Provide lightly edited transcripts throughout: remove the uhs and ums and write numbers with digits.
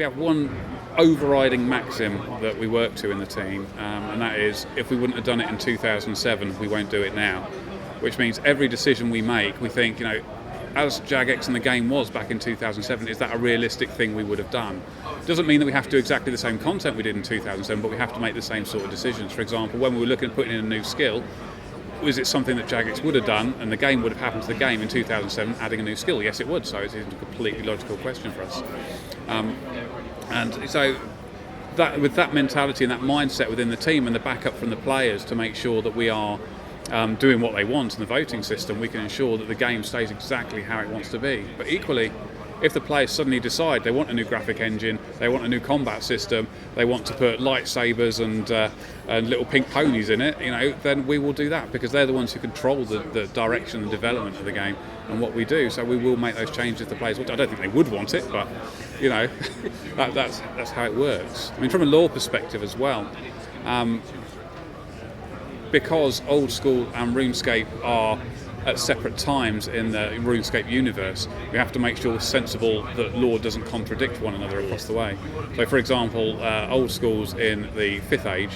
have one overriding maxim that we work to in the team, and that is, if we wouldn't have done it in 2007, we won't do it now. Which means every decision we make, we think, as Jagex and the game was back in 2007, is that a realistic thing we would have done? It doesn't mean that we have to do exactly the same content we did in 2007, but we have to make the same sort of decisions. For example, when we were looking at putting in a new skill, was it something that Jagex would have done and the game would have happened to the game in 2007, adding a new skill? Yes, it would, so it's a completely logical question for us. And so with that mentality and that mindset within the team and the backup from the players to make sure that we are doing what they want in the voting system, we can ensure that the game stays exactly how it wants to be. But equally, if the players suddenly decide they want a new graphic engine, they want a new combat system, they want to put lightsabers and little pink ponies in it, then we will do that, because they're the ones who control the direction and development of the game and what we do. So we will make those changes if the players want. I don't think they would want it, but that's how it works. I mean, from a lore perspective as well. Because Old School and RuneScape are at separate times in the RuneScape universe, we have to make sure it's sensible that lore doesn't contradict one another across the way. So, for example, Old School's in the 5th Age,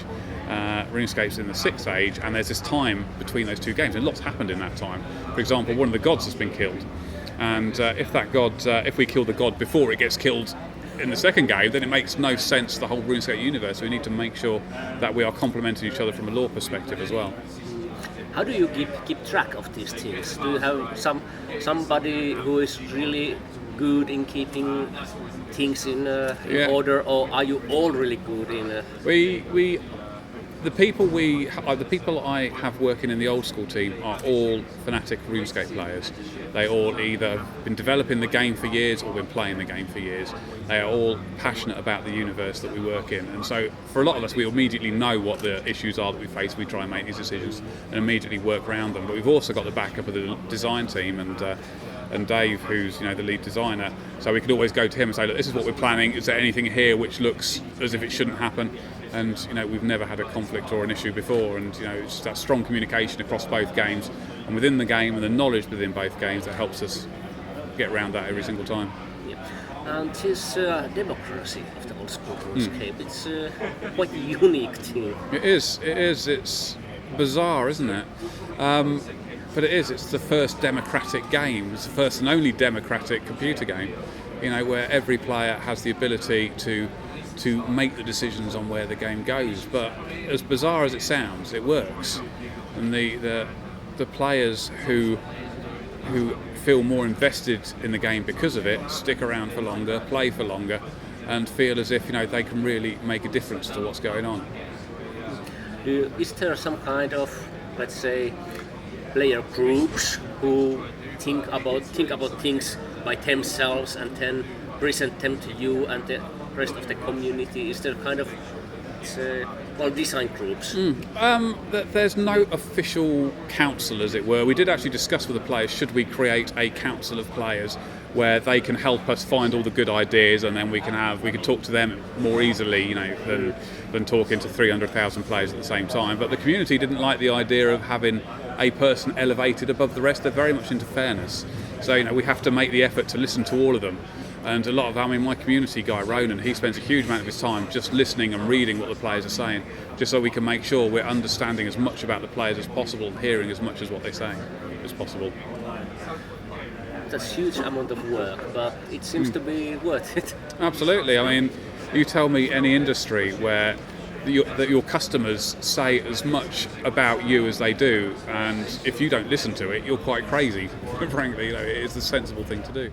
RuneScape's in the 6th Age, and there's this time between those two games, and lots happened in that time. For example, one of the gods has been killed, and if we kill the god before it gets killed in the second game, then it makes no sense, the whole RuneScape universe. So we need to make sure that we are complementing each other from a lore perspective as well. How do you keep track of these things? Do you have somebody who is really good in keeping things in order, or are you all really good in? The people I have working in the Old School team are all fanatic RuneScape players. They all either have been developing the game for years or been playing the game for years. They are all passionate about the universe that we work in, and so for a lot of us, we immediately know what the issues are that we face. We try and make these decisions and immediately work around them. But we've also got the backup of the design team and Dave, who's the lead designer, so we could always go to him and say, look, this is what we're planning. Is there anything here which looks as if it shouldn't happen? And we've never had a conflict or an issue before, and it's just that strong communication across both games and within the game, and the knowledge within both games that helps us get around that every single time. Yeah. And this democracy of the Old School RuneScape, it's quite a unique thing. It is. It's bizarre, isn't it? But it is. It's the first democratic game. It's the first and only democratic computer game, where every player has the ability to make the decisions on where the game goes. But as bizarre as it sounds, it works. And the players who feel more invested in the game because of it stick around for longer, play for longer, and feel as if they can really make a difference to what's going on. Is there some kind of, let's say, player groups who think about things by themselves and then present them to you and the rest of the community? Is there kind of design groups? There's no official council, as it were. We did actually discuss with the players, should we create a council of players where they can help us find all the good ideas, and then we can talk to them more easily, than talking to 300,000 players at the same time. But the community didn't like the idea of having a person elevated above the rest. They're very much into fairness. So we have to make the effort to listen to all of them. And a lot of my community guy, Ronan, he spends a huge amount of his time just listening and reading what the players are saying, just so we can make sure we're understanding as much about the players as possible and hearing as much as what they say as possible. That's a huge amount of work, but it seems to be worth it. Absolutely. I mean, you tell me any industry where that your customers say as much about you as they do, and if you don't listen to it, you're quite crazy. Frankly, it is the sensible thing to do.